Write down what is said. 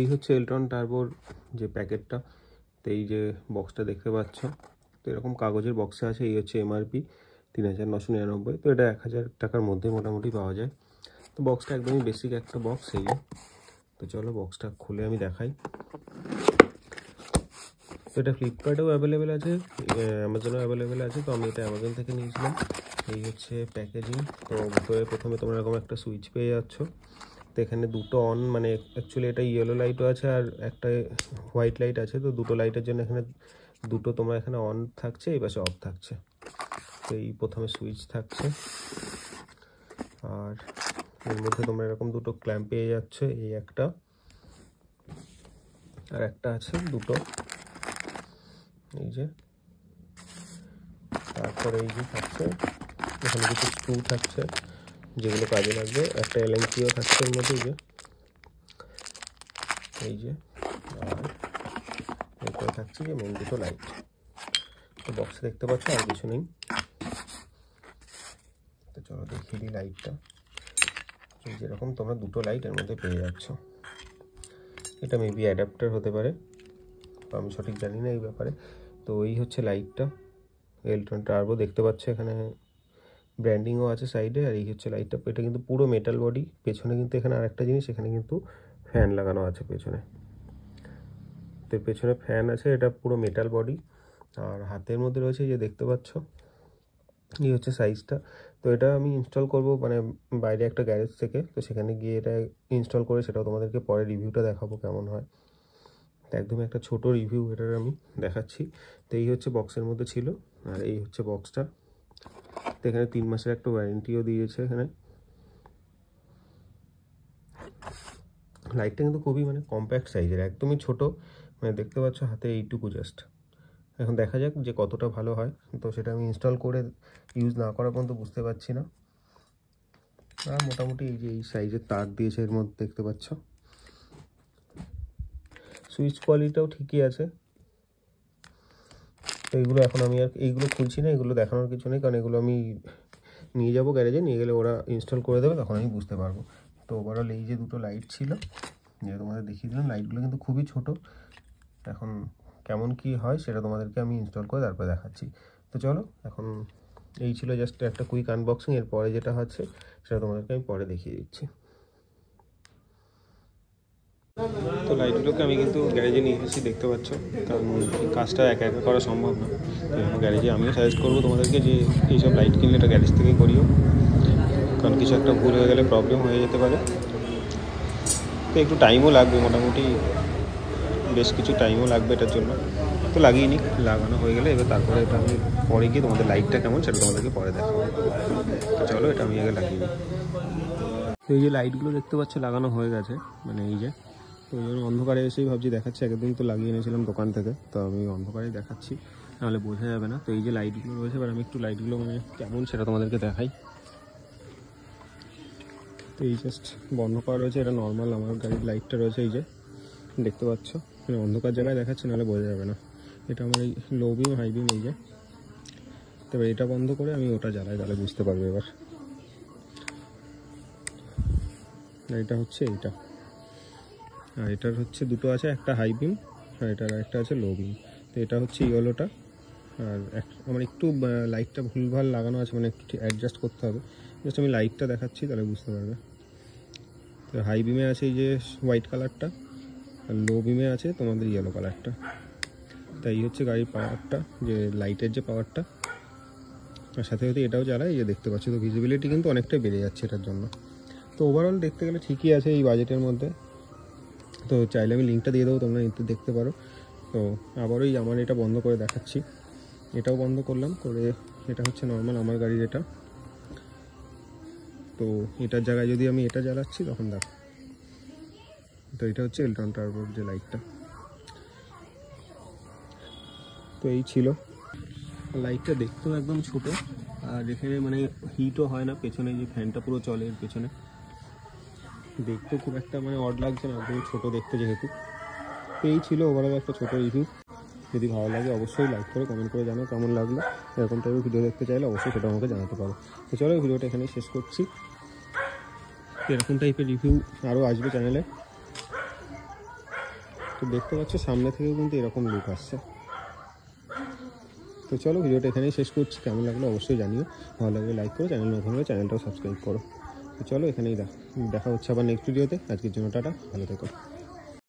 এই হচ্ছে এলট্রন টার্বোর যে প্যাকেটটা। তো এই যে বক্সটা দেখতে পাচ্ছ, তো এরকম কাগজের বক্সে আছে। এই হচ্ছে এমআরপি ৩৯৯৯। তো এটা ১০০০ টাকার মধ্যে মোটামুটি পাওয়া যায়। তো বক্সটা একদমই বেসিক একটা বক্স। এই তো চলো বক্সটা খুলে আমি দেখাই। তো এটা ফ্লিপকার্টেও অ্যাভেলেবেল আছে, অ্যামাজনেও অ্যাভেলেবেল আছে। তো আমি এটা অ্যামাজন থেকে নিয়েছিলাম। এই হচ্ছে প্যাকেজিং। তো ভিতরে প্রথমে তোমরা এরকম একটা সুইচ পেয়ে যাচ্ছ। তো এখানে দুটো অন, মানে অ্যাকচুয়ালি এটা ইয়েলো লাইটও আছে আর একটা হোয়াইট লাইট আছে। তো দুটো লাইটের জন্য এখানে দুটো তোমরা এখানে অন থাকছে, এই পাশে অফ থাকছে। তো এই প্রথমে সুইচ থাকছে, আর এর মধ্যে তোমরা এরকম দুটো ক্ল্যাম্প পেয়ে যাচ্ছ। এই একটা আর একটা আছে, দুটো এই যে। তারপরে এই যে থাকছে এখানে কিছু স্ক্রু থাকছে যেগুলো কাজে লাগবে। একটা এলএনসিও থাকছে এর মধ্যে, এই যে। আর এরপরে থাকছে যে মেন দুটো লাইট। তো বক্সে দেখতে পাচ্ছ আর কিছু নেই। তো চলো দেখিয়ে দিই লাইটটা। এই যেরকম তোমরা দুটো লাইট এর মধ্যে পেয়ে যাচ্ছ। এটা মেবি অ্যাডাপ্টার হতে পারে, তো আমি সঠিক জানি না এই ব্যাপারে। তো এই হচ্ছে লাইটটা, এলট্রন টার্বো দেখতে পাচ্ছ। এখানে ব্র্যান্ডিংও আছে সাইডে। আর এই হচ্ছে লাইটটা। এটা কিন্তু পুরো মেটাল বডি। পেছনে কিন্তু এখানে আরেকটা জিনিস, এখানে কিন্তু ফ্যান লাগানো আছে পেছনে। তো পেছনে ফ্যান আছে, এটা পুরো মেটাল বডি। আর হাতের মধ্যে রয়েছে যে দেখতে পাচ্ছ, এই হচ্ছে সাইজটা। তো এটা আমি ইনস্টল করব মানে বাইরে একটা গ্যারেজ থেকে। তো সেখানে গিয়ে এটা ইনস্টল করে সেটাও তোমাদেরকে পরে রিভিউটা দেখাবো কেমন হয়। তো একদমই একটা ছোট রিভিউ এটার আমি দেখাচ্ছি। তো এই হচ্ছে বক্সের মধ্যে ছিল, আর এই হচ্ছে বক্সটা। তো এখানে 3 মাসের একটা ওয়ারেন্টিও দিয়েছে এখানে। লাইটটা কিন্তু খুবই মানে কম্প্যাক্ট সাইজের, একদমই ছোট, মানে দেখতে পাচ্ছ হাতে এইটুকু জাস্ট। এখন দেখা যাক যে কতটা ভালো হয়। তো সেটা আমি ইনস্টল করে ইউজ না করা পর্যন্ত বুঝতে পারছি না। আর মোটামুটি এই যে এই সাইজের তার দিয়েছে এর মধ্যে দেখতে পাচ্ছ। সুইচ কোয়ালিটিটাও ঠিকই আছে। তো এইগুলো এখন আমি আর এইগুলো খুলছি না, এগুলো দেখানোর কিছু নেই, কারণ এগুলো আমি নিয়ে যাব গ্যারেজে, নিয়ে গেলে ওরা ইনস্টল করে দেবে, তখন আমি বুঝতে পারবো। তো ওভারঅল এই যে দুটো লাইট ছিল যে তোমাদের দেখিয়ে দিলাম, লাইটগুলো কিন্তু খুবই ছোট। এখন কেমন কি হয় সেটা তোমাদেরকে আমি ইনস্টল করে তারপরে দেখাচ্ছি। তো চলো, এখন এই ছিল জাস্ট একটা কুইক আনবক্সিং। এরপরে যেটা হচ্ছে সেটা তোমাদেরকে আমি পরে দেখিয়ে দিচ্ছি। তো লাইটগুলোকে আমি কিন্তু গ্যারেজে নিয়ে এসেছি, দেখতে পাচ্ছ, কারণ কাজটা একা একা করা সম্ভব না। তো গ্যারেজে আমিও সাজেস্ট করবো তোমাদেরকে যে এইসব লাইট কিনলে এটা গ্যারেজ থেকেই করিও, কারণ কিছু একটা ভুল হয়ে গেলে প্রবলেম হয়ে যেতে পারে। তো একটু টাইমও লাগবে, মোটামুটি বেশ কিছু টাইমও লাগবে এটার জন্য। তো লাগিয়ে নিই, লাগানো হয়ে গেলে এবার তারপরে এটা আমি পরে গিয়ে তোমাদের লাইটটা কেমন সেটা তোমাদেরকে পরে দেখাবো। তো চলো এটা আমি আগে লাগিয়ে নিই। তো এই যে লাইটগুলো দেখতে পাচ্ছ লাগানো হয়ে গেছে, মানে এই যে। তো ওই জন্য অন্ধকারে এসেই ভাবছি দেখাচ্ছি, একদিন তো লাগিয়ে এনেছিলাম দোকান থেকে, তো আমি অন্ধকারেই দেখাচ্ছি, নাহলে বোঝা যাবে না। তো এই যে লাইটগুলো রয়েছে, এবার আমি একটু লাইটগুলো মানে কেমন সেটা তোমাদেরকে দেখাই। তো এই জাস্ট বন্ধ করা রয়েছে, এটা নর্মাল আমার গাড়ির লাইটটা রয়েছে, এই যে দেখতে পাচ্ছ, মানে অন্ধকার জায়গায় দেখাচ্ছে, নাহলে বোঝা যাবে না। এটা আমার এই লো বিম হাই বিম, এই যে। তবে এটা বন্ধ করে আমি ওটা জ্বালাই, তাহলে বুঝতে পারবে এবার। এটা হচ্ছে এইটা, আর এটার হচ্ছে দুটো আছে, একটা হাই বিম আর এটার একটা আছে লো বিম। তো এটা হচ্ছে ইয়েলোটা, আর আমার একটু লাইটটা ভুলভাল লাগানো আছে, মানে একটু অ্যাডজাস্ট করতে হবে। জাস্ট আমি লাইটটা দেখাচ্ছি, তাহলে বুঝতে পারবে। তো হাই বিমে আছে এই যে হোয়াইট কালারটা, আর লো বিমে আছে তোমাদের ইয়েলো কালারটা। তাই হচ্ছে গাড়ির পাওয়ারটা, যে লাইটের যে পাওয়ারটা। আর সাথে সাথে এটাও জ্বালায়, এই যে দেখতে পাচ্ছি। তো ভিজিবিলিটি কিন্তু অনেকটাই বেড়ে যাচ্ছে এটার জন্য। তো ওভারঅল দেখতে গেলে ঠিকই আছে এই বাজেটের মধ্যে। তো চাইলে আমি লিঙ্কটা দিয়ে দেবো, তোমরা একটু দেখতে পারো। তো আবারই আমার এটা বন্ধ করে দেখাচ্ছি, এটাও বন্ধ করলাম করে। এটা হচ্ছে নর্মাল আমার গাড়ির এটা। তো এটার জায়গায় যদি আমি এটা জ্বালাচ্ছি তখন দেখো, তো এটা হচ্ছে এলট্রন টার্বোর যে লাইটটা। তো এই ছিল লাইটটা, দেখতেও একদম ছোট, আর এখানে মানে হিটও হয় না। পেছনে যে ফ্যানটা পুরো চলে এর পেছনে, দেখতে খুব একটা মানে অড লাগছে না, একদম ছোটো দেখতে যেহেতু। তো এই ছিল ওভারঅল একটা ছোটো রিভিউ। যদি ভালো লাগে অবশ্যই লাইক করে কমেন্ট করে জানাও কেমন লাগলো। এরকম টাইপের ভিডিও দেখতে চাইলে অবশ্যই সেটা আমাকে জানাতে পারো। তো চলো ভিডিওটা এখানেই শেষ করছি। এরকম টাইপের রিভিউ আরও আসবে চ্যানেলে। তো দেখতে পাচ্ছ সামনে থেকেও কিন্তু এরকম লুক আসছে। তো চলো ভিডিওটা এখানেই শেষ করছি। কেমন লাগলো অবশ্যই জানিও, ভালো লাগলে লাইক করো, চ্যানেল নতুন হলে চ্যানেলটাও সাবস্ক্রাইব করো। তো চলো এখানেই দেখা হচ্ছে আবার নেক্সট ভিডিওতে। আজকের জন্য টাটা, ভালো থেকো।